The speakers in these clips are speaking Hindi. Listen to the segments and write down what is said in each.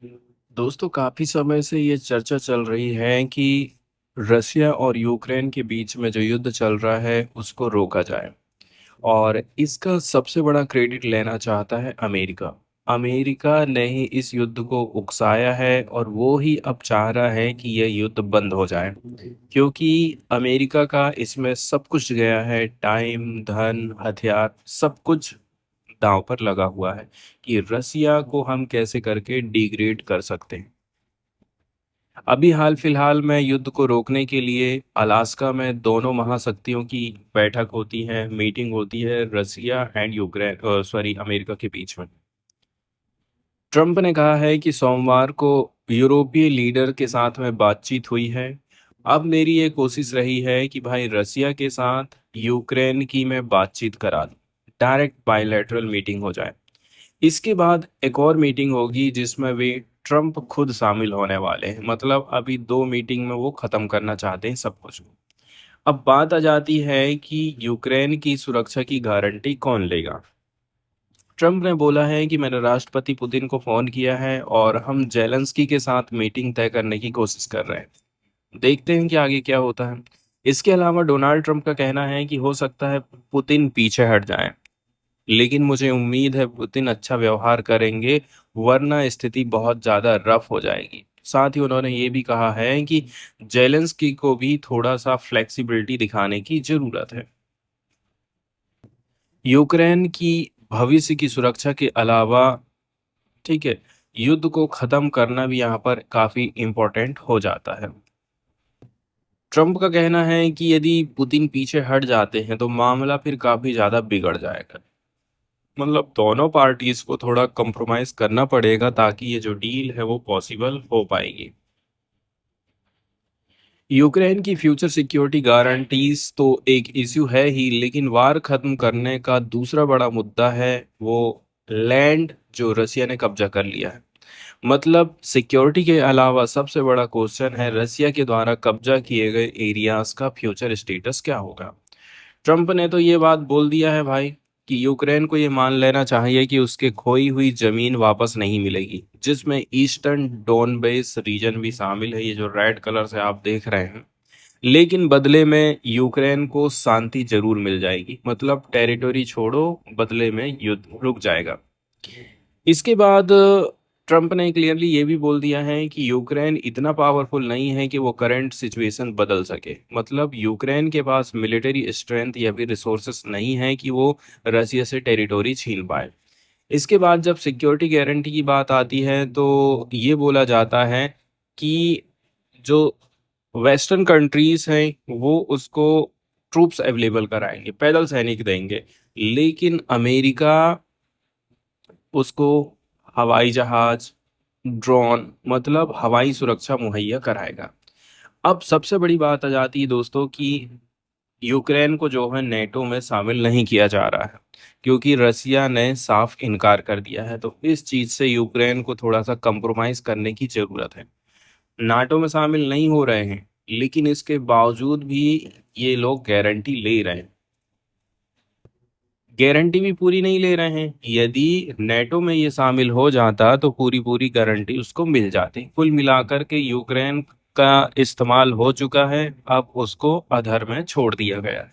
दोस्तों, काफ़ी समय से ये चर्चा चल रही है कि रसिया और यूक्रेन के बीच में जो युद्ध चल रहा है उसको रोका जाए। और इसका सबसे बड़ा क्रेडिट लेना चाहता है अमेरिका। अमेरिका ने ही इस युद्ध को उकसाया है और वो ही अब चाह रहा है कि यह युद्ध बंद हो जाए, क्योंकि अमेरिका का इसमें सब कुछ गया है। टाइम, धन, हथियार, सब कुछ दांव पर लगा हुआ है कि रसिया को हम कैसे करके डिग्रेड कर सकते हैं। अभी हाल फिलहाल में युद्ध को रोकने के लिए अलास्का में दोनों महाशक्तियों की बैठक होती है, मीटिंग होती है, Russia and Ukraine sorry America के बीच में। ट्रंप ने कहा है कि सोमवार को यूरोपीय लीडर के साथ में बातचीत हुई है। अब मेरी ये कोशिश रही है कि भाई रसिया के साथ यूक्रेन की मैं बातचीत करा दूं, डायरेक्ट बायलैटरल मीटिंग हो जाए। इसके बाद एक और मीटिंग होगी जिसमें वे ट्रंप खुद शामिल होने वाले हैं। मतलब अभी दो मीटिंग में वो खत्म करना चाहते हैं सब कुछ। अब बात आ जाती है कि यूक्रेन की सुरक्षा की गारंटी कौन लेगा। ट्रंप ने बोला है कि मैंने राष्ट्रपति पुतिन को फोन किया है और हम जेलेंस्की के साथ मीटिंग तय करने की कोशिश कर रहे हैं। देखते हैं कि आगे क्या होता है। इसके अलावा डोनाल्ड ट्रंप का कहना है कि हो सकता है पुतिन पीछे हट जाएं, लेकिन मुझे उम्मीद है पुतिन अच्छा व्यवहार करेंगे, वरना स्थिति बहुत ज्यादा रफ हो जाएगी। साथ ही उन्होंने ये भी कहा है कि जेलेंस्की को भी थोड़ा सा फ्लेक्सिबिलिटी दिखाने की जरूरत है। यूक्रेन की भविष्य की सुरक्षा के अलावा, ठीक है, युद्ध को खत्म करना भी यहाँ पर काफी इम्पोर्टेंट हो जाता है। ट्रंप का कहना है कि यदि पुतिन पीछे हट जाते हैं तो मामला फिर काफी ज्यादा बिगड़ जाएगा। मतलब दोनों पार्टीज को थोड़ा कंप्रोमाइज करना पड़ेगा ताकि ये जो डील है वो पॉसिबल हो पाएगी। यूक्रेन की फ्यूचर सिक्योरिटी गारंटीज तो एक इश्यू है ही, लेकिन वार खत्म करने का दूसरा बड़ा मुद्दा है वो लैंड जो रसिया ने कब्जा कर लिया है। मतलब सिक्योरिटी के अलावा सबसे बड़ा क्वेश्चन है रसिया के द्वारा कब्जा किए गए एरियाज का फ्यूचर स्टेटस क्या होगा। ट्रंप ने तो ये बात बोल दिया है भाई कि यूक्रेन को ये मान लेना चाहिए कि उसके खोई हुई जमीन वापस नहीं मिलेगी, जिसमें ईस्टर्न डोनबेस रीजन भी शामिल है, ये जो रेड कलर से आप देख रहे हैं। लेकिन बदले में यूक्रेन को शांति जरूर मिल जाएगी। मतलब टेरिटोरी छोड़ो, बदले में युद्ध रुक जाएगा। इसके बाद ट्रंप ने क्लियरली ये भी बोल दिया है कि यूक्रेन इतना पावरफुल नहीं है कि वो करंट सिचुएशन बदल सके। मतलब यूक्रेन के पास मिलिट्री स्ट्रेंथ या फिर रिसोर्सेस नहीं है कि वो रसिया से टेरिटोरी छीन पाए। इसके बाद जब सिक्योरिटी गारंटी की बात आती है तो ये बोला जाता है कि जो वेस्टर्न कंट्रीज हैं वो उसको ट्रूप्स अवेलेबल कराएंगे, पैदल सैनिक देंगे, लेकिन अमेरिका उसको हवाई जहाज, ड्रोन, मतलब हवाई सुरक्षा मुहैया कराएगा। अब सबसे बड़ी बात आ जाती है दोस्तों कि यूक्रेन को जो है नेटो में शामिल नहीं किया जा रहा है, क्योंकि रसिया ने साफ इनकार कर दिया है। तो इस चीज से यूक्रेन को थोड़ा सा कंप्रोमाइज करने की जरूरत है। नाटो में शामिल नहीं हो रहे हैं, लेकिन इसके बावजूद भी ये लोग गारंटी ले रहे हैं। गारंटी भी पूरी नहीं ले रहे हैं। यदि नेटो में ये शामिल हो जाता तो पूरी पूरी गारंटी उसको मिल जाती। कुल मिलाकर के यूक्रेन का इस्तेमाल हो चुका है, अब उसको अधर में छोड़ दिया गया है।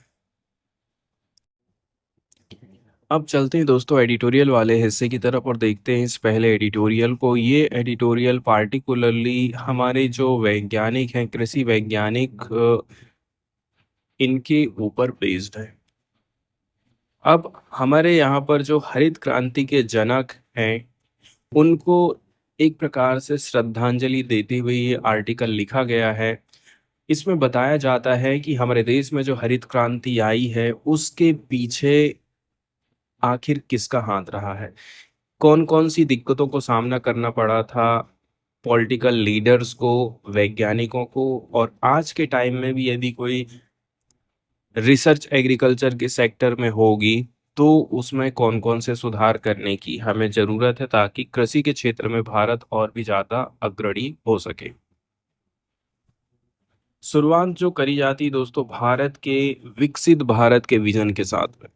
अब चलते हैं दोस्तों एडिटोरियल वाले हिस्से की तरफ और देखते हैं इस पहले एडिटोरियल को। ये एडिटोरियल पार्टिकुलरली हमारे जो वैज्ञानिक हैं, कृषि वैज्ञानिक, इनके ऊपर बेस्ड है। अब हमारे यहाँ पर जो हरित क्रांति के जनक हैं उनको एक प्रकार से श्रद्धांजलि देते हुए ये आर्टिकल लिखा गया है। इसमें बताया जाता है कि हमारे देश में जो हरित क्रांति आई है उसके पीछे आखिर किसका हाथ रहा है, कौन कौन सी दिक्कतों को सामना करना पड़ा था पॉलिटिकल लीडर्स को, वैज्ञानिकों को। और आज के टाइम में भी यदि कोई रिसर्च एग्रीकल्चर के सेक्टर में होगी तो उसमें कौन कौन से सुधार करने की हमें जरूरत है ताकि कृषि के क्षेत्र में भारत और भी ज्यादा अग्रणी हो सके। शुरुआत जो करी जाती है दोस्तों भारत के विकसित भारत के विजन के साथ में।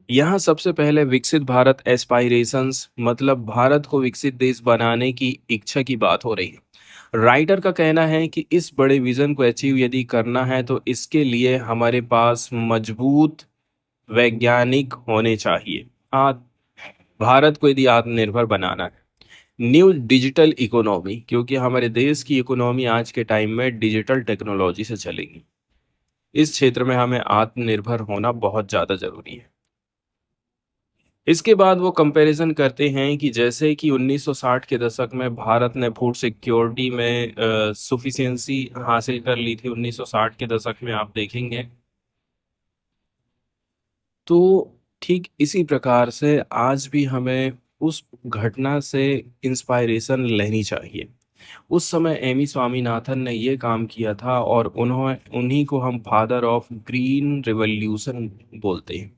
यहाँ सबसे पहले विकसित भारत एस्पायरेशंस मतलब भारत को विकसित देश बनाने की इच्छा की बात हो रही है। राइटर का कहना है कि इस बड़े विजन को अचीव यदि करना है तो इसके लिए हमारे पास मजबूत वैज्ञानिक होने चाहिए। आज भारत को यदि आत्मनिर्भर बनाना है, न्यू डिजिटल इकोनॉमी, क्योंकि हमारे देश की इकोनॉमी आज के टाइम में डिजिटल टेक्नोलॉजी से चलेगी। इस क्षेत्र में हमें आत्मनिर्भर होना बहुत ज़्यादा ज़रूरी है। इसके बाद वो कंपैरिजन करते हैं कि जैसे कि 1960 के दशक में भारत ने फूड सिक्योरिटी में सफिशिएंसी हासिल कर ली थी। 1960 के दशक में आप देखेंगे तो ठीक इसी प्रकार से आज भी हमें उस घटना से इंस्पायरेशन लेनी चाहिए। उस समय एमी स्वामीनाथन ने ये काम किया था और उन्हीं को हम फादर ऑफ ग्रीन रिवॉल्यूशन बोलते हैं।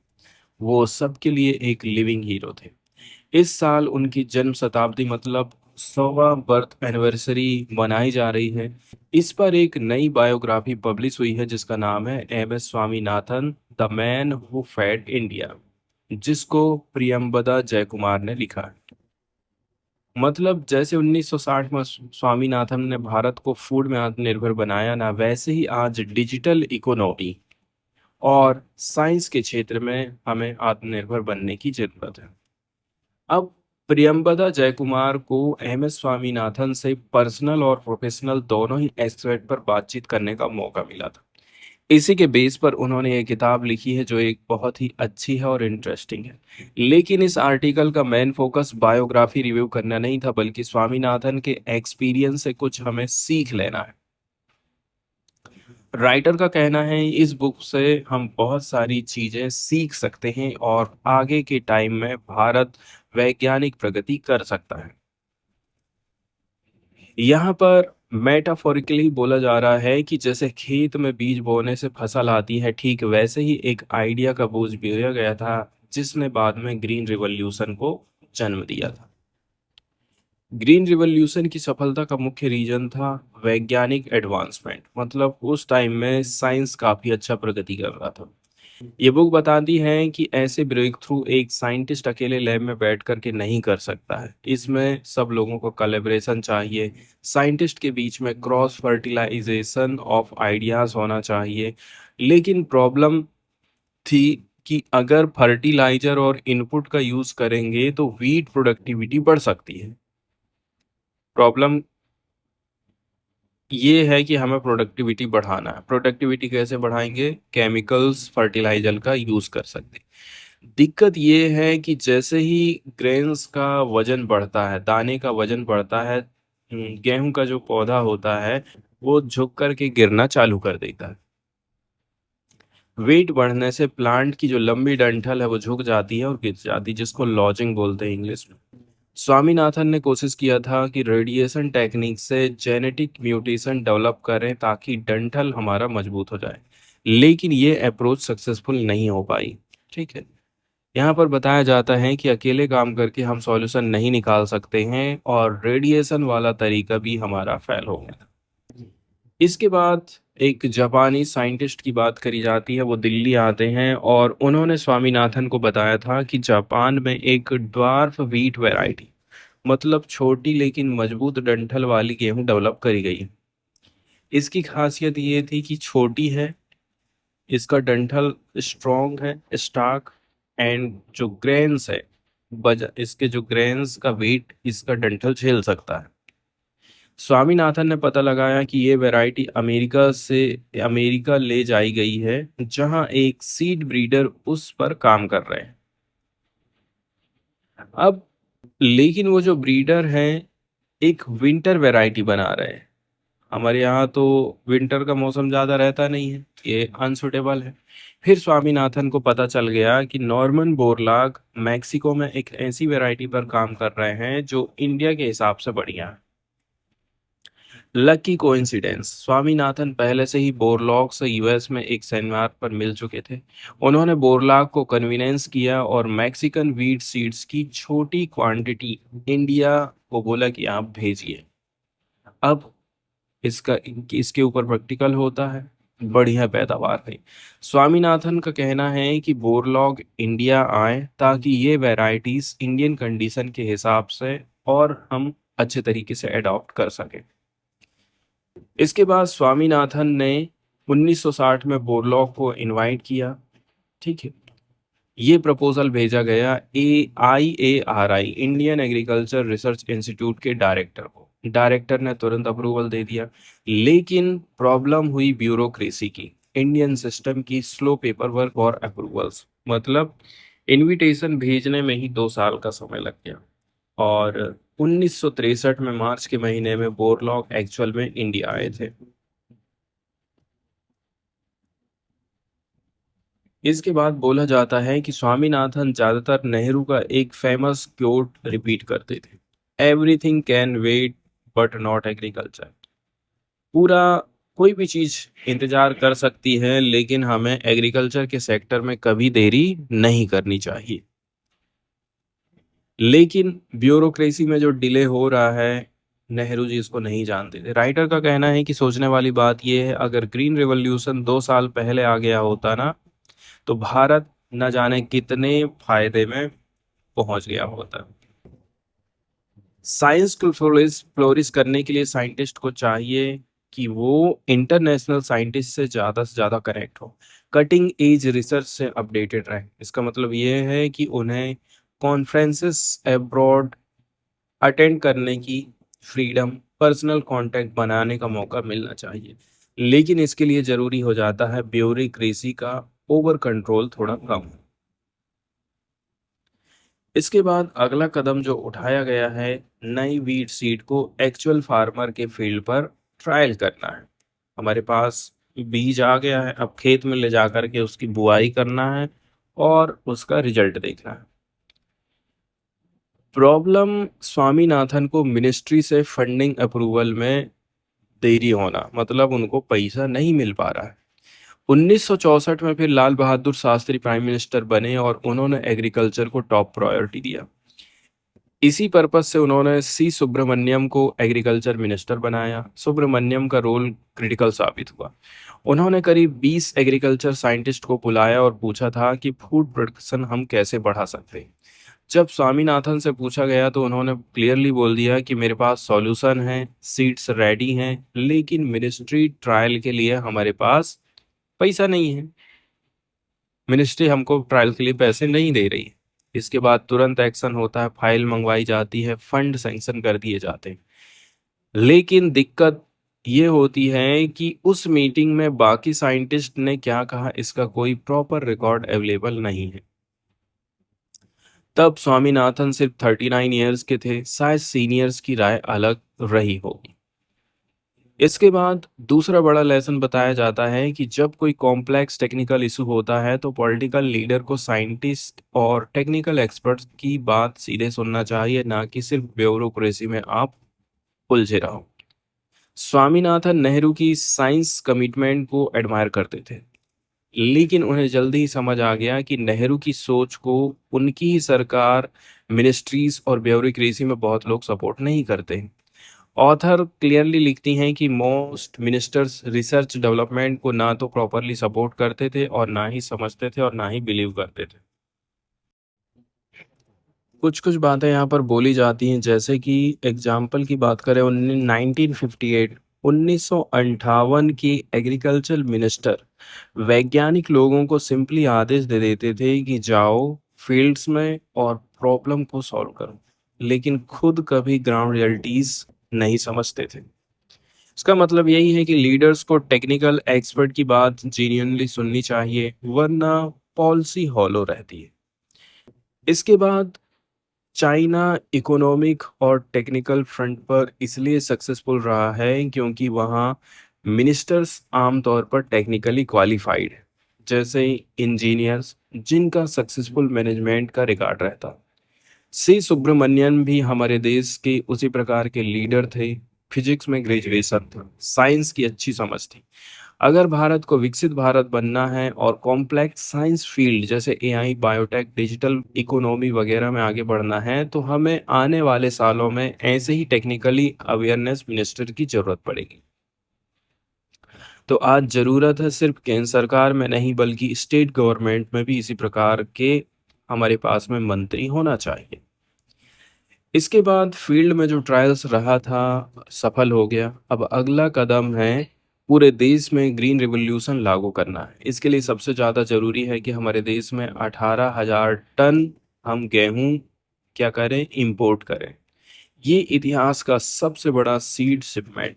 वो सबके लिए एक लिविंग हीरो थे। इस साल उनकी जन्म शताब्दी मतलब 100वां बर्थ एनिवर्सरी मनाई जा रही है। इस पर एक नई बायोग्राफी पब्लिश हुई है जिसका नाम है M S Swaminathan, the man who fed India, जिसको प्रियंबदा जयकुमार ने लिखा है। मतलब जैसे 1960 में स्वामीनाथन ने भारत को फूड में आत्मनिर्भर बनाया ना, वैसे ही आज डिजिटल इकोनॉमी और साइंस के क्षेत्र में हमें आत्मनिर्भर बनने की जरूरत है। अब प्रियंबदा जयकुमार को एम एस स्वामीनाथन से पर्सनल और प्रोफेशनल दोनों ही एस्पेक्ट पर बातचीत करने का मौका मिला था। इसी के बेस पर उन्होंने ये किताब लिखी है जो एक बहुत ही अच्छी है और इंटरेस्टिंग है। लेकिन इस आर्टिकल का मेन फोकस बायोग्राफी रिव्यू करना नहीं था, बल्कि स्वामीनाथन के एक्सपीरियंस से कुछ हमें सीख लेना है। राइटर का कहना है इस बुक से हम बहुत सारी चीजें सीख सकते हैं और आगे के टाइम में भारत वैज्ञानिक प्रगति कर सकता है। यहाँ पर मेटाफोरिकली बोला जा रहा है कि जैसे खेत में बीज बोने से फसल आती है, ठीक वैसे ही एक आइडिया का बोझ बोया गया था जिसने बाद में ग्रीन रिवॉल्यूशन को जन्म दिया था। ग्रीन रिवॉल्यूशन की सफलता का मुख्य रीजन था वैज्ञानिक एडवांसमेंट, मतलब उस टाइम में साइंस काफी अच्छा प्रगति कर रहा था। ये बुक बताती है कि ऐसे ब्रेक थ्रू एक साइंटिस्ट अकेले लैब में बैठ करके नहीं कर सकता है। इसमें सब लोगों को कोलैबोरेशन चाहिए। साइंटिस्ट के बीच में क्रॉस फर्टिलाइजेशन ऑफ आइडियाज होना चाहिए। लेकिन प्रॉब्लम थी कि अगर फर्टिलाइजर और इनपुट का यूज करेंगे तो वीट प्रोडक्टिविटी बढ़ सकती है। प्रॉब्लम ये है कि हमें प्रोडक्टिविटी बढ़ाना है। प्रोडक्टिविटी कैसे बढ़ाएंगे? केमिकल्स फर्टिलाइजर का यूज कर सकते हैं। दिक्कत ये है कि जैसे ही ग्रेन्स का वजन बढ़ता है, दाने का वजन बढ़ता है, गेहूं का जो पौधा होता है वो झुक करके गिरना चालू कर देता है। वेट बढ़ने से प्लांट की जो लंबी डंठल है वो झुक जाती है और गिर जाती है, जिसको लॉजिंग बोलते हैं इंग्लिश में। स्वामीनाथन ने कोशिश किया था कि रेडिएशन टेक्निक से जेनेटिक म्यूटेशन डेवलप करें ताकि डंठल हमारा मजबूत हो जाए, लेकिन ये अप्रोच सक्सेसफुल नहीं हो पाई। ठीक है। यहाँ पर बताया जाता है कि अकेले काम करके हम सॉल्यूशन नहीं निकाल सकते हैं और रेडिएशन वाला तरीका भी हमारा फेल हो गया। इसके बाद एक जापानी साइंटिस्ट की बात करी जाती है। वो दिल्ली आते हैं और उन्होंने स्वामीनाथन को बताया था कि जापान में एक ड्वार्फ व्हीट वैरायटी, मतलब छोटी लेकिन मजबूत डंठल वाली गेहूं डेवलप करी गई है। इसकी खासियत ये थी कि छोटी है, इसका डंठल स्ट्रॉन्ग है, स्टार्क, एंड जो ग्रेन्स है, इसके जो ग्रेन्स का वेट इसका डंठल झेल सकता है। स्वामीनाथन ने पता लगाया कि ये वैरायटी अमेरिका ले जाई गई है, जहां एक सीड ब्रीडर उस पर काम कर रहे हैं। अब लेकिन वो जो ब्रीडर हैं एक विंटर वैरायटी बना रहे हैं। हमारे यहाँ तो विंटर का मौसम ज़्यादा रहता नहीं है, ये अनसुटेबल है। फिर स्वामीनाथन को पता चल गया कि नॉर्मन बोरलाग मैक्सिको में एक ऐसी वैरायटी पर काम कर रहे हैं जो इंडिया के हिसाब से बढ़िया है। लकी कोइंसिडेंस, स्वामीनाथन पहले से ही बोरलॉग से यूएस में एक सेमिनार पर मिल चुके थे। उन्होंने बोरलॉग को कन्विनेंस किया और मैक्सिकन वीट सीड्स की छोटी क्वांटिटी इंडिया को बोला कि आप भेजिए। अब इसका इसके ऊपर प्रैक्टिकल होता है। बढ़िया पैदावार हुई। स्वामीनाथन का कहना है कि बोरलॉग इंडिया आए ताकि ये वैरायटीज इंडियन कंडीशन के हिसाब से और हम अच्छे तरीके से अडॉप्ट कर सकें। इसके बाद स्वामीनाथन ने 1960 में बोरलॉग को इनवाइट किया। ठीक है। ये प्रपोजल भेजा गया AIARI Indian agriculture research institute के डायरेक्टर को। डायरेक्टर ने तुरंत अप्रूवल दे दिया, लेकिन प्रॉब्लम हुई ब्यूरोक्रेसी की, इंडियन सिस्टम की स्लो पेपर वर्क और अप्रूवल्स। मतलब इनविटेशन भेजने में ही 2 साल का समय लग गया। और 1963 में मार्च के महीने में बोरलॉग एक्चुअल में इंडिया आए थे। इसके बाद बोला जाता है कि स्वामीनाथन ज्यादातर नेहरू का एक फेमस कोट रिपीट करते थे, everything can wait but not agriculture. पूरा कोई भी चीज इंतजार कर सकती है, लेकिन हमें एग्रीकल्चर के सेक्टर में कभी देरी नहीं करनी चाहिए। लेकिन ब्यूरोक्रेसी में जो डिले हो रहा है, नेहरू जी इसको नहीं जानते थे। राइटर का कहना है कि सोचने वाली बात यह है, अगर ग्रीन रिवॉल्यूशन 2 साल पहले आ गया होता ना, तो भारत न जाने कितने फायदे में पहुंच गया होता। साइंस को फ्लोरिश करने के लिए साइंटिस्ट को चाहिए कि वो इंटरनेशनल साइंटिस्ट से ज्यादा कनेक्ट हो, कटिंग एज रिसर्च से अपडेटेड रहे। इसका मतलब ये है कि उन्हें कॉन्फ्रेंसेस अब्रॉड अटेंड करने की फ्रीडम, पर्सनल कांटेक्ट बनाने का मौका मिलना चाहिए। लेकिन इसके लिए जरूरी हो जाता है ब्यूरोक्रेसी का ओवर कंट्रोल थोड़ा कम। इसके बाद अगला कदम जो उठाया गया है, नई वीट सीड को एक्चुअल फार्मर के फील्ड पर ट्रायल करना है। हमारे पास बीज आ गया है, अब खेत में ले जाकर के उसकी बुआई करना है और उसका रिजल्ट देखना है। प्रॉब्लम स्वामीनाथन को मिनिस्ट्री से फंडिंग अप्रूवल में देरी होना, मतलब उनको पैसा नहीं मिल पा रहा है। 1964 में फिर लाल बहादुर शास्त्री प्राइम मिनिस्टर बने और उन्होंने एग्रीकल्चर को टॉप प्रायोरिटी दिया। इसी पर्पज से उन्होंने सी सुब्रमण्यम को एग्रीकल्चर मिनिस्टर बनाया। सुब्रमण्यम का रोल क्रिटिकल साबित हुआ। उन्होंने करीब 20 एग्रीकल्चर साइंटिस्ट को बुलाया और पूछा था कि फूड प्रोडक्शन हम कैसे बढ़ा सकते हैं। जब स्वामीनाथन से पूछा गया तो उन्होंने क्लियरली बोल दिया कि मेरे पास सॉल्यूशन है, सीड्स रेडी हैं, लेकिन मिनिस्ट्री ट्रायल के लिए हमारे पास पैसा नहीं है। मिनिस्ट्री हमको ट्रायल के लिए पैसे नहीं दे रही है। इसके बाद तुरंत एक्शन होता है, फाइल मंगवाई जाती है, फंड सैंक्शन कर दिए जाते हैं। लेकिन दिक्कत ये होती है कि उस मीटिंग में बाकी साइंटिस्ट ने क्या कहा, इसका कोई प्रॉपर रिकॉर्ड अवेलेबल नहीं है। तब स्वामीनाथन सिर्फ 39 ईयर्स के थे, शायद सीनियर्स की राय अलग रही होगी। इसके बाद दूसरा बड़ा लेसन बताया जाता है कि जब कोई कॉम्प्लेक्स टेक्निकल इशू होता है तो पॉलिटिकल लीडर को साइंटिस्ट और टेक्निकल एक्सपर्ट्स की बात सीधे सुनना चाहिए, ना कि सिर्फ ब्यूरोक्रेसी में आप उलझे रहो। स्वामीनाथन नेहरू की साइंस कमिटमेंट को एडमायर करते थे, लेकिन उन्हें जल्दी ही समझ आ गया कि नेहरू की सोच को उनकी ही सरकार, मिनिस्ट्रीज और ब्यूरोक्रेसी में बहुत लोग सपोर्ट नहीं करते। ऑथर क्लियरली लिखती हैं कि मोस्ट मिनिस्टर्स रिसर्च डेवलपमेंट को ना तो प्रॉपरली सपोर्ट करते थे और ना ही समझते थे और ना ही बिलीव करते थे। कुछ कुछ बातें यहाँ पर बोली जाती हैं, जैसे कि एग्जाम्पल की बात करें, 1958 1958 की एग्रीकल्चर मिनिस्टर वैज्ञानिक लोगों को सिंपली आदेश दे देते थे कि जाओ फील्ड्स में और प्रॉब्लम को सॉल्व करो, लेकिन खुद कभी ग्राउंड रियलिटीज नहीं समझते थे। इसका मतलब यही है कि लीडर्स को टेक्निकल एक्सपर्ट की बात जेन्युइनली सुननी चाहिए, वरना पॉलिसी हॉलो रहती है। इसके बाद चाइना इकोनॉमिक और टेक्निकल फ्रंट पर इसलिए सक्सेसफुल रहा है क्योंकि वहाँ मिनिस्टर्स आमतौर पर टेक्निकली क्वालिफाइड है, जैसे इंजीनियर्स जिनका सक्सेसफुल मैनेजमेंट का रिकॉर्ड रहता। सी सुब्रमण्यन भी हमारे देश के उसी प्रकार के लीडर थे। फिजिक्स में ग्रेजुएशन था, साइंस की अच्छी समझ थी। अगर भारत को विकसित भारत बनना है और कॉम्प्लेक्स साइंस फील्ड जैसे एआई, बायोटेक, डिजिटल इकोनॉमी वगैरह में आगे बढ़ना है, तो हमें आने वाले सालों में ऐसे ही टेक्निकली अवेयरनेस मिनिस्टर की जरूरत पड़ेगी। तो आज ज़रूरत है सिर्फ केंद्र सरकार में नहीं बल्कि स्टेट गवर्नमेंट में भी इसी प्रकार के हमारे पास में मंत्री होना चाहिए। इसके बाद फील्ड में जो ट्रायल्स रहा था सफल हो गया। अब अगला कदम है पूरे देश में ग्रीन रिवॉल्यूशन लागू करना है। इसके लिए सबसे ज़्यादा ज़रूरी है कि हमारे देश में 18,000 टन हम गेहूं क्या करें, इंपोर्ट करें। ये इतिहास का सबसे बड़ा सीड शिपमेंट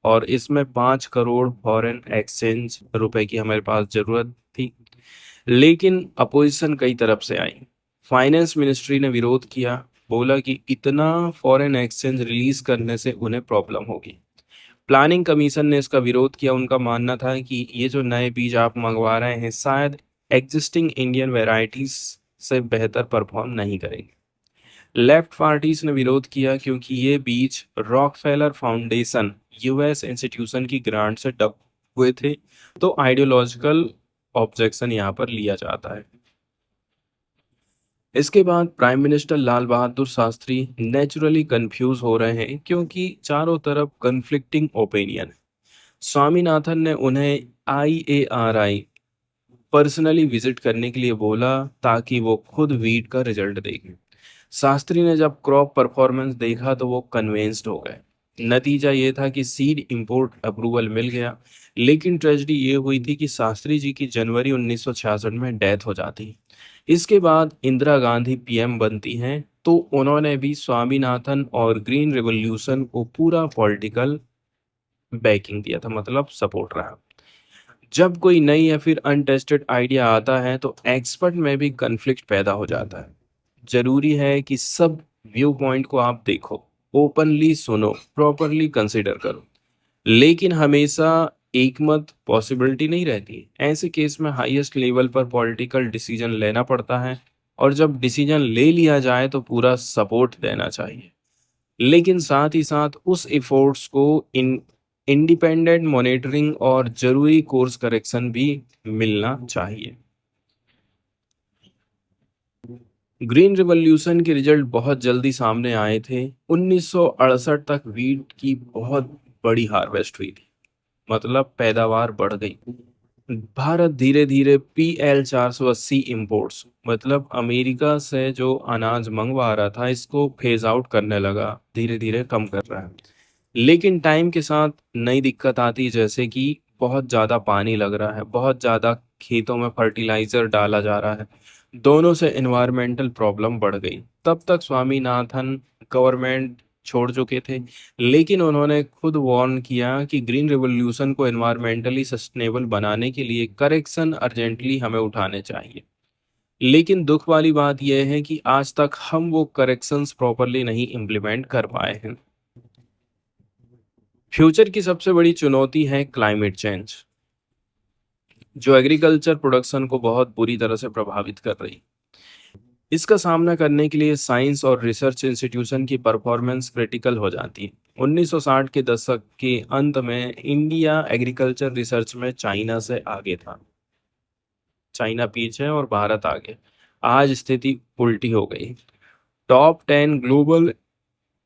और इसमें 5 करोड़ फॉरेन एक्सचेंज रुपए की हमारे पास जरूरत थी। लेकिन अपोजिशन कई तरफ से आई। फाइनेंस मिनिस्ट्री ने विरोध किया, बोला कि इतना फॉरेन एक्सचेंज रिलीज करने से उन्हें प्रॉब्लम होगी। प्लानिंग कमीशन ने इसका विरोध किया। उनका मानना था कि ये जो नए बीज आप मंगवा रहे हैं शायद एग्जिस्टिंग इंडियन वेराइटीज से बेहतर परफॉर्म नहीं करेंगे। लेफ्ट पार्टीज ने विरोध किया क्योंकि ये बीज रॉकफेलर फाउंडेशन यूएस इंस्टीट्यूशन की ग्रांट से डब हुए थे। तो आइडियोलॉजिकल ऑब्जेक्शन यहाँ पर लिया जाता है। इसके बाद prime minister Lal Bahadur Shastri naturally confuse हो रहे हैं क्योंकि चारों तरफ कन्फ्लिक्टिंग ओपिनियन है। स्वामीनाथन ने उन्हें IARI पर्सनली विजिट करने के लिए बोला ताकि वो खुद वीट का रिजल्ट देखें। शास्त्री ने जब क्रॉप परफॉर्मेंस देखा तो वो कन्विंस्ड हो गए। नतीजा ये था कि सीड इंपोर्ट अप्रूवल मिल गया। लेकिन ट्रेजेडी ये हुई थी कि शास्त्री जी की जनवरी 1966 में डेथ हो जाती। इसके बाद इंदिरा गांधी PM बनती हैं। तो उन्होंने भी स्वामीनाथन और ग्रीन रिवॉल्यूशन को पूरा पॉलिटिकल बैकिंग दिया था, मतलब सपोर्ट रहा। जब कोई नई या फिर अनटेस्टेड आइडिया आता है तो एक्सपर्ट में भी कन्फ्लिक्ट पैदा हो जाता है। जरूरी है कि सब व्यू पॉइंट को आप देखो, ओपनली सुनो, प्रॉपरली कंसिडर करो। लेकिन हमेशा एकमत पॉसिबिलिटी नहीं रहती। ऐसे केस में हाईएस्ट लेवल पर पॉलिटिकल डिसीजन लेना पड़ता है और जब डिसीजन ले लिया जाए तो पूरा सपोर्ट देना चाहिए। लेकिन साथ ही साथ उस एफर्ट्स को इन इंडिपेंडेंट मॉनिटरिंग और जरूरी कोर्स करेक्शन भी मिलना चाहिए। ग्रीन रिवॉल्यूशन के रिजल्ट बहुत जल्दी सामने आए थे। 1968 तक वीट की बहुत बड़ी हार्वेस्ट हुई थी, मतलब पैदावार बढ़ गई। भारत धीरे धीरे PL 480 इंपोर्ट्स, मतलब अमेरिका से जो अनाज मंगवा रहा था इसको फेज आउट करने लगा, धीरे धीरे कम कर रहा है। लेकिन टाइम के साथ नई दिक्कत आती, जैसे कि बहुत ज़्यादा पानी लग रहा है, बहुत ज़्यादा खेतों में फर्टिलाइजर डाला जा रहा है। दोनों से एनवायरमेंटल प्रॉब्लम बढ़ गई। तब तक स्वामीनाथन गवर्नमेंट छोड़ चुके थे। लेकिन उन्होंने खुद वार्न किया कि ग्रीन रिवॉल्यूशन को एनवायरमेंटली सस्टेनेबल बनाने के लिए करेक्शन अर्जेंटली हमें उठाने चाहिए। लेकिन दुख वाली बात यह है कि आज तक हम वो करेक्शंस प्रॉपरली नहीं इम्प्लीमेंट कर पाए हैं। फ्यूचर की सबसे बड़ी चुनौती है क्लाइमेट चेंज, जो एग्रीकल्चर प्रोडक्शन को बहुत बुरी तरह से प्रभावित कर रही। इसका सामना करने के लिए साइंस और रिसर्च इंस्टीट्यूशन की परफॉर्मेंस क्रिटिकल हो जाती है। 1960 के दशक के अंत में इंडिया एग्रीकल्चर रिसर्च में चाइना से आगे था। चाइना पीछे और भारत आगे। आज स्थिति उल्टी हो गई। टॉप 10 ग्लोबल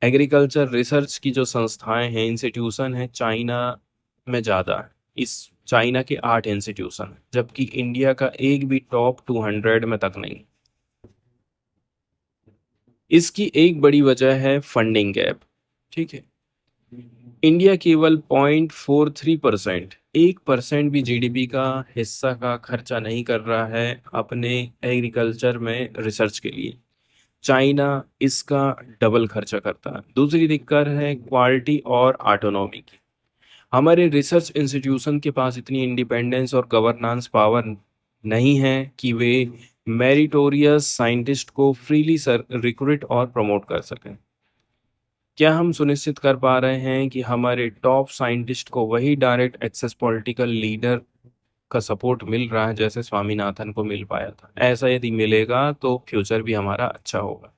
एग्रीकल्चर रिसर्च की जो संस्थाएं हैं, इंस्टीट्यूशन है, चाइना में ज़्यादा है। इस चाइना के 8 इंस्टीट्यूशन, जबकि इंडिया का एक भी टॉप 200 में तक नहीं। इसकी एक बड़ी वजह है फंडिंग गैप। ठीक है, इंडिया केवल 0.43%, 1% भी GDP का हिस्सा का खर्चा नहीं कर रहा है अपने एग्रीकल्चर में रिसर्च के लिए। चाइना इसका डबल खर्चा करता है। दूसरी दिक्कत है क्वालिटी और ऑटोनॉमी की। हमारे रिसर्च इंस्टीट्यूशन के पास इतनी इंडिपेंडेंस और गवर्नेंस पावर नहीं है कि वे मेरिटोरियस साइंटिस्ट को फ्रीली रिक्रूट और प्रमोट कर सकें। क्या हम सुनिश्चित कर पा रहे हैं कि हमारे टॉप साइंटिस्ट को वही डायरेक्ट एक्सेस पॉलिटिकल लीडर का सपोर्ट मिल रहा है जैसे स्वामीनाथन को मिल पाया था? ऐसा यदि मिलेगा तो फ्यूचर भी हमारा अच्छा होगा।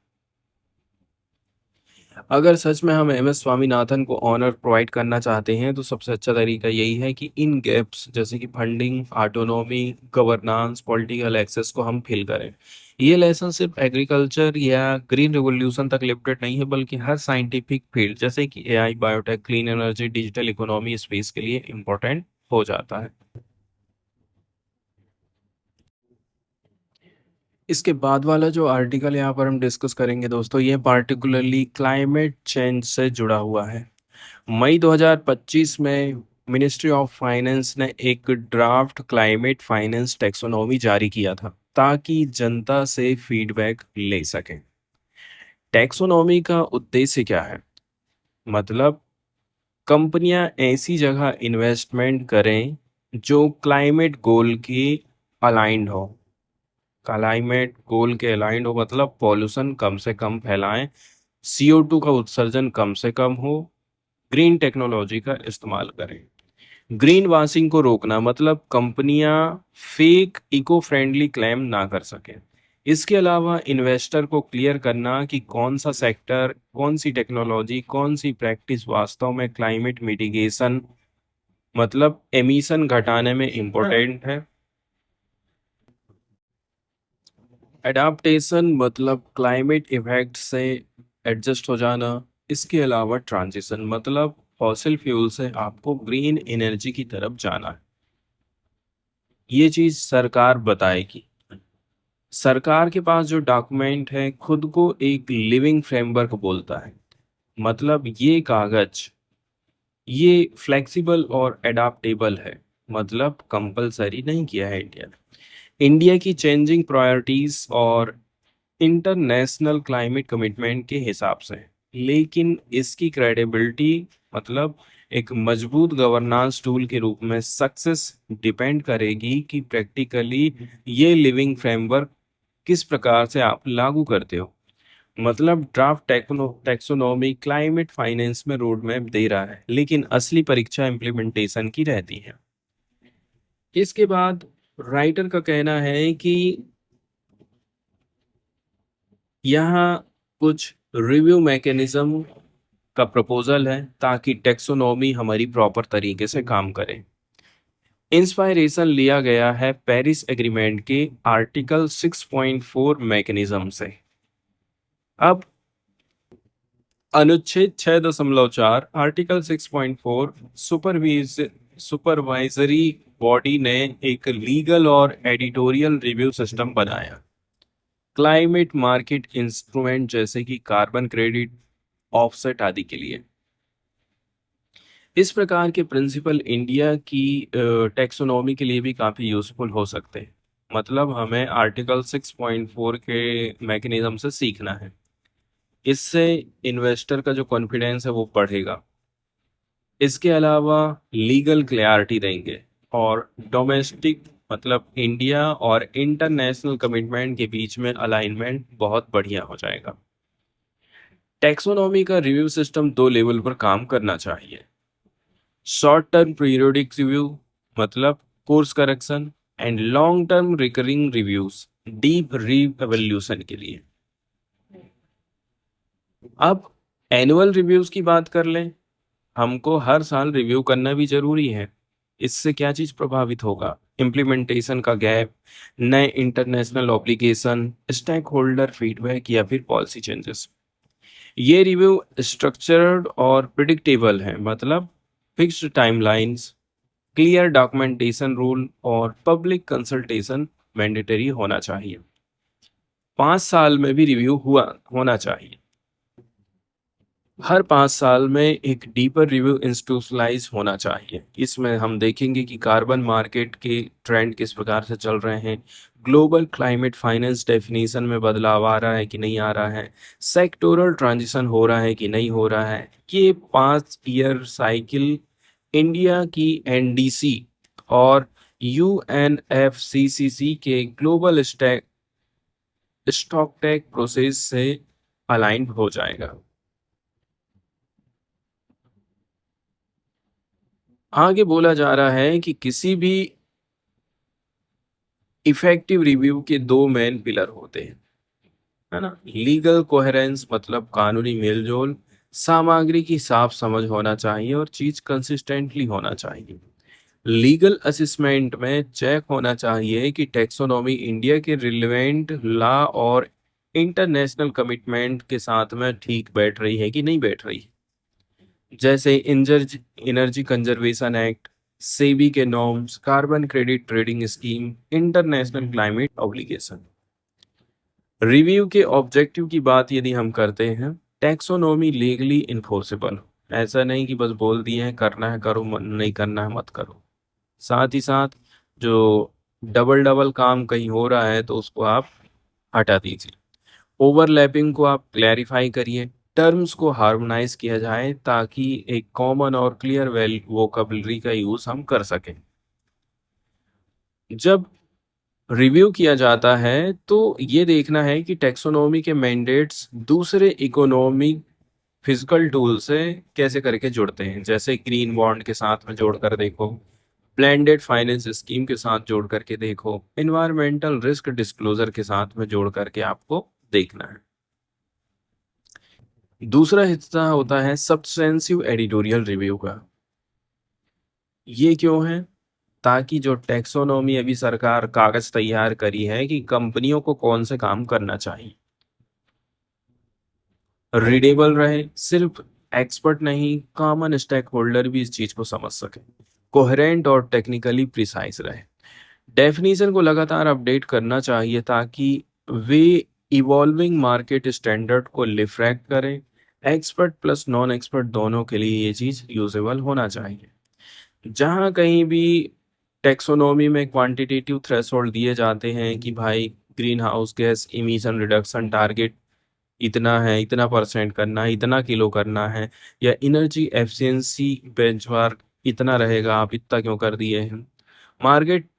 अगर सच में हम MS स्वामीनाथन को ऑनर प्रोवाइड करना चाहते हैं तो सबसे अच्छा तरीका यही है कि इन गैप्स जैसे कि funding, autonomy, governance, political access को हम फिल करें। ये लेसन सिर्फ एग्रीकल्चर या ग्रीन रिवॉल्यूशन तक लिमिटेड नहीं है बल्कि हर साइंटिफिक फील्ड जैसे कि AI, biotech, clean energy, digital economy, space के लिए इम्पोर्टेंट हो जाता है। इसके बाद वाला जो आर्टिकल यहाँ पर हम डिस्कस करेंगे दोस्तों, ये पार्टिकुलरली क्लाइमेट चेंज से जुड़ा हुआ है। मई 2025 में मिनिस्ट्री ऑफ फाइनेंस ने एक ड्राफ्ट क्लाइमेट फाइनेंस टैक्सोनॉमी जारी किया था ताकि जनता से फीडबैक ले सकें। टैक्सोनॉमी का उद्देश्य क्या है? मतलब कंपनियां ऐसी जगह इन्वेस्टमेंट करें जो क्लाइमेट गोल के अलाइंड हो। क्लाइमेट गोल के अलाइंड हो मतलब पॉल्यूशन कम से कम फैलाएं, CO2 का उत्सर्जन कम से कम हो, ग्रीन टेक्नोलॉजी का इस्तेमाल करें। ग्रीन वॉशिंग को रोकना मतलब कंपनियां फेक इको फ्रेंडली क्लेम ना कर सकें। इसके अलावा इन्वेस्टर को क्लियर करना कि कौन सा सेक्टर, कौन सी टेक्नोलॉजी, कौन सी प्रैक्टिस वास्तव में क्लाइमेट मिटिगेशन मतलब एमिशन घटाने में इम्पोर्टेंट है। एडाप्टेशन मतलब क्लाइमेट इफेक्ट से एडजस्ट हो जाना। इसके अलावा ट्रांजिशन मतलब फॉसिल फ्यूल से आपको ग्रीन एनर्जी की तरफ जाना है। ये चीज सरकार बताएगी। सरकार के पास जो डॉक्यूमेंट है खुद को एक लिविंग फ्रेमवर्क बोलता है। मतलब ये कागज ये फ्लेक्सिबल और एडाप्टेबल है, मतलब कंपलसरी नहीं किया है इंडिया ने। इंडिया की चेंजिंग प्रायोरिटीज और इंटरनेशनल क्लाइमेट कमिटमेंट के हिसाब से। लेकिन इसकी क्रेडिबिलिटी मतलब एक मजबूत गवर्नेंस टूल के रूप में सक्सेस डिपेंड करेगी कि प्रैक्टिकली ये लिविंग फ्रेमवर्क किस प्रकार से आप लागू करते हो। मतलब ड्राफ्ट टैक्सोनॉमी क्लाइमेट फाइनेंस में रोड मैप दे रहा है, लेकिन असली परीक्षा इम्प्लीमेंटेशन की रहती है। इसके बाद राइटर का कहना है कि यहाँ कुछ रिव्यू मैकेनिज्म का प्रपोजल है ताकि टैक्सोनॉमी हमारी प्रॉपर तरीके से काम करे। इंस्पायरेशन लिया गया है पेरिस एग्रीमेंट के आर्टिकल 6.4 मैकेनिज्म से। अब अनुच्छेद 6.4 आर्टिकल 6.4 सुपरवाइजरी बॉडी ने एक लीगल और एडिटोरियल रिव्यू सिस्टम बनाया क्लाइमेट मार्केट इंस्ट्रूमेंट जैसे कि कार्बन क्रेडिट, ऑफसेट आदि के लिए। इस प्रकार के प्रिंसिपल इंडिया की टैक्सोनॉमी के लिए भी काफ़ी यूज़फुल हो सकते हैं। मतलब हमें आर्टिकल 6.4 के मैकेनिज्म से सीखना है। इससे इन्वेस्टर का जो कॉन्फिडेंस है वो बढ़ेगा। इसके अलावा लीगल क्लैरिटी देंगे और डोमेस्टिक मतलब इंडिया और इंटरनेशनल कमिटमेंट के बीच में अलाइनमेंट बहुत बढ़िया हो जाएगा। टैक्सोनॉमी का रिव्यू सिस्टम दो लेवल पर काम करना चाहिए। शॉर्ट टर्म पीरियोडिक रिव्यू मतलब course correction and long term recurring reviews deep reevaluation के लिए। अब एनुअल रिव्यूज की बात कर लें। हमको हर साल रिव्यू करना भी जरूरी है। इससे क्या चीज प्रभावित होगा? इम्प्लीमेंटेशन का गैप, नए international obligation, stakeholder feedback या फिर पॉलिसी चेंजेस। ये रिव्यू स्ट्रक्चर्ड और प्रिडिक्टेबल है मतलब fixed timelines, clear documentation rule और पब्लिक कंसल्टेशन मैंडेटरी होना चाहिए। 5 साल में भी रिव्यू हुआ होना चाहिए। हर 5 साल में एक डीपर रिव्यू इंस्टीट्यूशनलाइज होना चाहिए। इसमें हम देखेंगे कि कार्बन मार्केट के ट्रेंड किस प्रकार से चल रहे हैं, ग्लोबल क्लाइमेट फाइनेंस डेफिनेशन में बदलाव आ रहा है कि नहीं आ रहा है, सेक्टोरल ट्रांजिशन हो रहा है कि नहीं हो रहा है। ये 5 ईयर साइकिल इंडिया की NDC और UNFCCC के ग्लोबल स्टॉक टेक प्रोसेस से अलाइन हो जाएगा। आगे बोला जा रहा है कि किसी भी इफेक्टिव रिव्यू के दो मेन पिलर होते हैं, है ना। लीगल कोहेरेंस मतलब कानूनी मेलजोल, सामग्री की साफ समझ होना चाहिए और चीज कंसिस्टेंटली होना चाहिए। लीगल असेसमेंट में चेक होना चाहिए कि टैक्सोनॉमी इंडिया के रिलेवेंट लॉ और इंटरनेशनल कमिटमेंट के साथ में ठीक बैठ रही है कि नहीं बैठ रही है। जैसे एनर्जी कंजर्वेशन एक्ट, सेबी के norms, carbon credit trading scheme, international climate obligation. Review के ऑब्जेक्टिव की बात यदि हम करते हैं, टैक्सोनॉमी लीगली इन्फोर्सेबल। ऐसा नहीं कि बस बोल दिए हैं करना है करो, नहीं करना है मत करो। साथ ही साथ जो डबल डबल काम कहीं हो रहा है तो उसको आप हटा दीजिए। ओवरलैपिंग को आप क्लैरिफाई करिए, टर्म्स को हार्मोनाइज किया जाए ताकि एक कॉमन और क्लियर वेल वोकैबुलरी का यूज हम कर सकें। जब रिव्यू किया जाता है तो ये देखना है कि टैक्सोनॉमी के मैंडेट्स दूसरे इकोनॉमिक फिजिकल टूल से कैसे करके जुड़ते हैं। जैसे ग्रीन बॉन्ड के साथ में जोड़ कर देखो, ब्लेंडेड फाइनेंस स्कीम के साथ जोड़ करके देखो, इन्वायरमेंटल रिस्क डिस्क्लोजर के साथ में जोड़ करके आपको देखना है। दूसरा हिस्सा होता है सब्सटेंसिव एडिटोरियल रिव्यू का। ये क्यों है? ताकि जो टैक्सोनॉमी अभी सरकार कागज तैयार करी है कि कंपनियों को कौन से काम करना चाहिए, रीडेबल रहे, सिर्फ एक्सपर्ट नहीं कॉमन स्टेक होल्डर भी इस चीज को समझ सके, कोहेरेंट और टेक्निकली प्रिसाइज रहे। डेफिनेशन को लगातार अपडेट करना चाहिए ताकि वे इवॉल्विंग मार्केट स्टैंडर्ड को रिफ्लेक्ट करें। एक्सपर्ट प्लस नॉन एक्सपर्ट दोनों के लिए ये चीज यूजेबल होना चाहिए। जहाँ कहीं भी टेक्सोनॉमी में क्वांटिटेटिव थ्रेशोल्ड दिए जाते हैं कि भाई green house gas emission reduction target इतना है, इतना परसेंट करना है, इतना किलो करना है, या एनर्जी एफिशिएंसी बेंचमार्क इतना रहेगा, आप इतना क्यों कर दिए हैं। मार्केट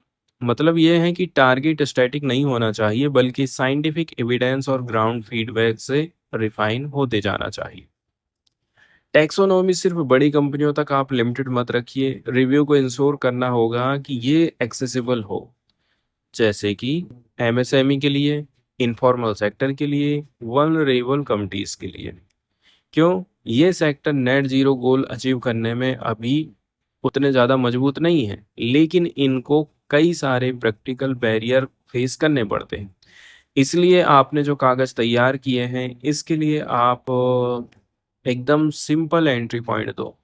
मतलब ये है कि टारगेट स्टैटिक नहीं होना चाहिए बल्कि साइंटिफिक एविडेंस और ग्राउंड फीडबैक से रिफाइन होते जाना चाहिए। टैक्सोनॉमी सिर्फ बड़ी कंपनियों तक आप लिमिटेड मत रखिए, रिव्यू को इंश्योर करना होगा कि ये एक्सेसिबल हो, जैसे कि एमएसएमई के लिए, इनफॉर्मल सेक्टर के लिए, वल्नरेबल कम्युनिटीज के लिए। क्यों? ये sector net zero goal achieve करने में अभी उतने ज़्यादा मजबूत नहीं है, लेकिन इनको कई सारे प्रैक्टिकल बैरियर फेस करने पड़ते हैं। इसलिए आपने जो कागज़ तैयार किए हैं इसके लिए आप एकदम सिंपल एंट्री पॉइंट दो।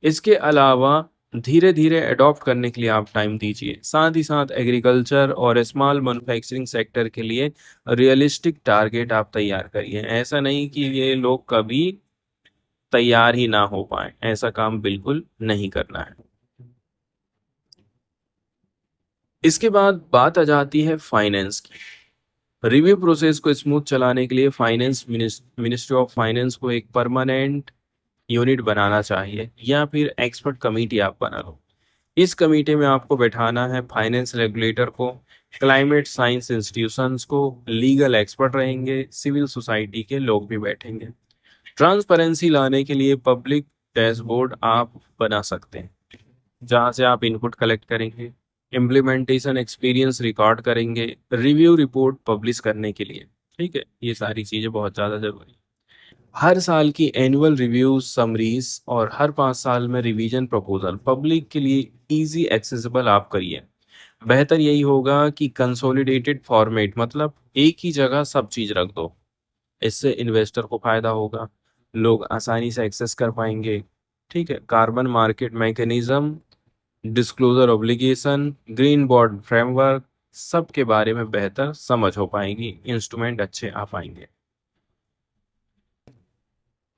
इसके अलावा धीरे धीरे अडॉप्ट करने के लिए आप टाइम दीजिए। साथ ही साथ एग्रीकल्चर और स्मॉल मैन्युफैक्चरिंग सेक्टर के लिए रियलिस्टिक टारगेट आप तैयार करिए। ऐसा नहीं कि ये लोग कभी तैयार ही ना हो पाए, ऐसा काम बिल्कुल नहीं करना है। इसके बाद बात आ जाती है फाइनेंस की। रिव्यू प्रोसेस को स्मूथ चलाने के लिए फाइनेंस मिनिस्ट्री ऑफ फाइनेंस को एक परमानेंट यूनिट बनाना चाहिए या फिर एक्सपर्ट कमेटी आप बना लो। इस कमेटी में आपको बैठाना है फाइनेंस रेगुलेटर को, क्लाइमेट साइंस इंस्टीट्यूशंस को, लीगल एक्सपर्ट रहेंगे, सिविल सोसाइटी के लोग भी बैठेंगे। ट्रांसपेरेंसी लाने के लिए पब्लिक डैशबोर्ड आप बना सकते हैं जहां से आप इनपुट कलेक्ट करेंगे, इम्प्लीमेंटेशन एक्सपीरियंस रिकॉर्ड करेंगे, रिव्यू रिपोर्ट पब्लिश करने के लिए। ठीक है, ये सारी चीज़ें बहुत ज़्यादा जरूरी है। हर साल की एनुअल रिव्यू समरीज और हर 5 साल में रिवीजन प्रपोजल पब्लिक के लिए इजी एक्सेसिबल आप करिए। बेहतर यही होगा कि कंसोलिडेटेड फॉर्मेट, मतलब एक ही जगह सब चीज़ रख दो। इससे इन्वेस्टर को फायदा होगा, लोग आसानी से एक्सेस कर पाएंगे। ठीक है, carbon market mechanism, disclosure obligation, green bond framework, सब के बारे में बेहतर समझ हो पाएगी, इंस्ट्रूमेंट अच्छे आ पाएंगे।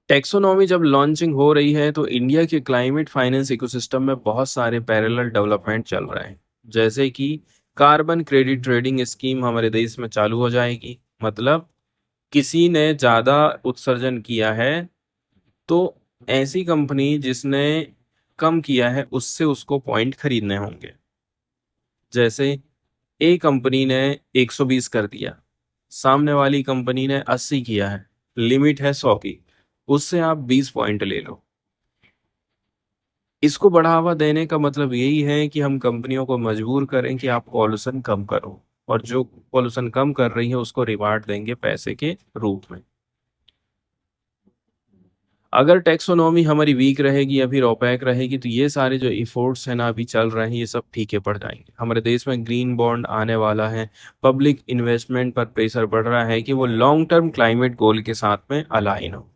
टेक्सोनॉमी जब लॉन्चिंग हो रही है तो इंडिया के क्लाइमेट फाइनेंस इकोसिस्टम में बहुत सारे पैरेलल डेवलपमेंट चल रहे हैं। जैसे कि कार्बन क्रेडिट ट्रेडिंग स्कीम हमारे देश में चालू हो जाएगी। मतलब किसी ने ज़्यादा उत्सर्जन किया है तो ऐसी कंपनी जिसने कम किया है उससे उसको पॉइंट खरीदने होंगे। जैसे ए कंपनी ने 120 कर दिया, सामने वाली कंपनी ने 80 किया है, लिमिट है 100 की, उससे आप 20 पॉइंट ले लो। इसको बढ़ावा देने का मतलब यही है कि हम कंपनियों को मजबूर करें कि आप पॉल्यूशन कम करो, और जो पॉल्यूशन कम कर रही है उसको रिवार्ड देंगे पैसे के रूप में। अगर टैक्सोनॉमी हमारी वीक रहेगी या फिर ओपेक रहेगी तो ये सारे जो इफोर्ट्स हैं ना अभी चल रहे हैं ये सब फीके पड़ जाएंगे। हमारे देश में ग्रीन बॉन्ड आने वाला है, पब्लिक इन्वेस्टमेंट पर प्रेशर बढ़ रहा है कि वो लॉन्ग टर्म क्लाइमेट गोल के साथ में अलाइन हो।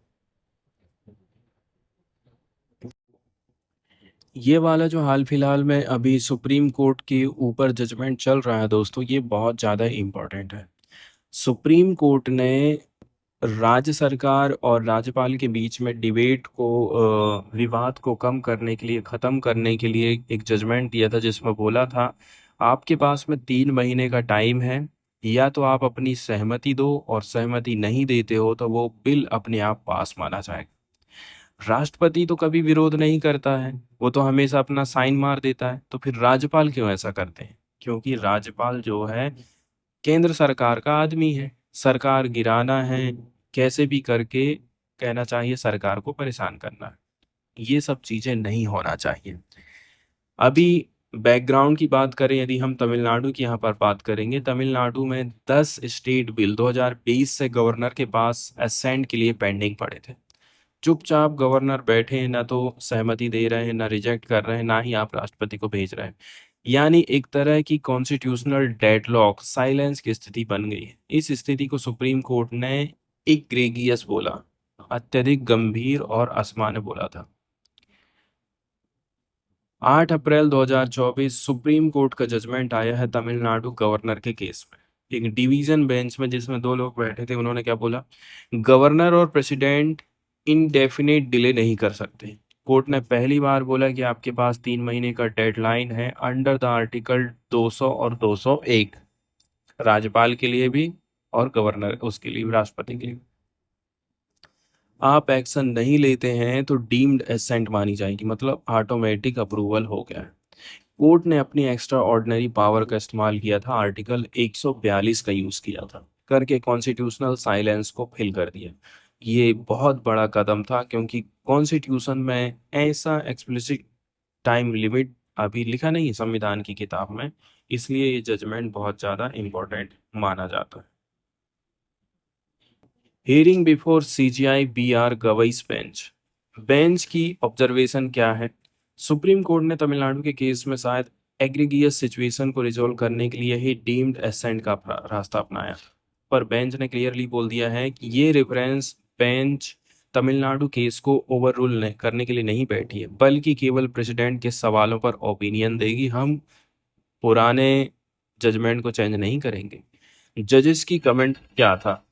ये वाला जो हाल फिलहाल में अभी सुप्रीम कोर्ट के ऊपर जजमेंट चल रहा है दोस्तों, ये बहुत ज़्यादा इम्पोर्टेंट है। सुप्रीम कोर्ट ने राज्य सरकार और राज्यपाल के बीच में डिबेट को विवाद को कम करने के लिए, ख़त्म करने के लिए एक जजमेंट दिया था, जिसमें बोला था आपके पास में 3 महीने का टाइम है, या तो आप अपनी सहमति दो, और सहमति नहीं देते हो तो वो बिल अपने आप पास माना जाएगा। राष्ट्रपति तो कभी विरोध नहीं करता है, वो तो हमेशा अपना साइन मार देता है। तो फिर राज्यपाल क्यों ऐसा करते हैं? क्योंकि राज्यपाल जो है केंद्र सरकार का आदमी है, सरकार गिराना है, कैसे भी करके कहना चाहिए सरकार को परेशान करना है। ये सब चीजें नहीं होना चाहिए। अभी बैकग्राउंड की बात करें, यदि हम तमिलनाडु की यहाँ पर बात करेंगे, तमिलनाडु में 10 स्टेट बिल 2020 से गवर्नर के पास असेंट के लिए पेंडिंग पड़े थे। चुपचाप गवर्नर बैठे हैं, ना तो सहमति दे रहे हैं, ना रिजेक्ट कर रहे हैं, ना ही आप राष्ट्रपति को भेज रहे हैं। यानी एक तरह की कॉन्स्टिट्यूशनल डेडलॉक, साइलेंस की स्थिति बन गई है। इस स्थिति को सुप्रीम कोर्ट ने इग्रेगियस बोला, अत्यधिक गंभीर और असामान्य बोला था। 8 अप्रैल 2024 सुप्रीम कोर्ट का जजमेंट आया है तमिलनाडु गवर्नर के केस में। एक डिवीजन बेंच में जिसमें 2 लोग बैठे थे, उन्होंने क्या बोला? गवर्नर और प्रेसिडेंट इनडेफिनेट डिले नहीं कर सकते। कोर्ट ने पहली बार बोला कि आपके पास 3 महीने का डेडलाइन है अंडर द आर्टिकल 200 और 201, राज्यपाल के लिए भी और गवर्नर उसके लिए भी, राष्ट्रपति के लिए। आप एक्शन नहीं लेते हैं तो डीम्ड एसेंट मानी जाएगी, मतलब ऑटोमेटिक अप्रूवल हो गया है। कोर्ट ने अपनी एक्स्ट्रा ऑर्डिनरी पावर का इस्तेमाल किया था, आर्टिकल 142 का यूज किया था, करके कॉन्स्टिट्यूशनल साइलेंस को फिल कर दिया। ये बहुत बड़ा कदम था, क्योंकि कॉन्स्टिट्यूशन में ऐसा एक्सप्लिसिट टाइम लिमिट अभी लिखा नहीं है संविधान की किताब में, इसलिए ये जजमेंट बहुत ज़्यादा इम्पोर्टेंट माना जाता है। Hearing before CJI BR Gavai's bench. Bench की ऑब्जर्वेशन क्या है? सुप्रीम कोर्ट ने तमिलनाडु के केस में शायद एग्रीगियस सिचुएशन को रिजोल्व करने के लिए ही डीम्ड एसेंट का रास्ता अपनाया, पर बेंच ने क्लियरली बोल दिया है कि ये रेफरेंस बेंच तमिलनाडु केस को ओवररूल करने के लिए नहीं बैठी है, बल्कि केवल प्रेसिडेंट के सवालों पर ओपिनियन देगी। हम पुराने जजमेंट को चेंज नहीं करेंगे। जजेस की कमेंट क्या था?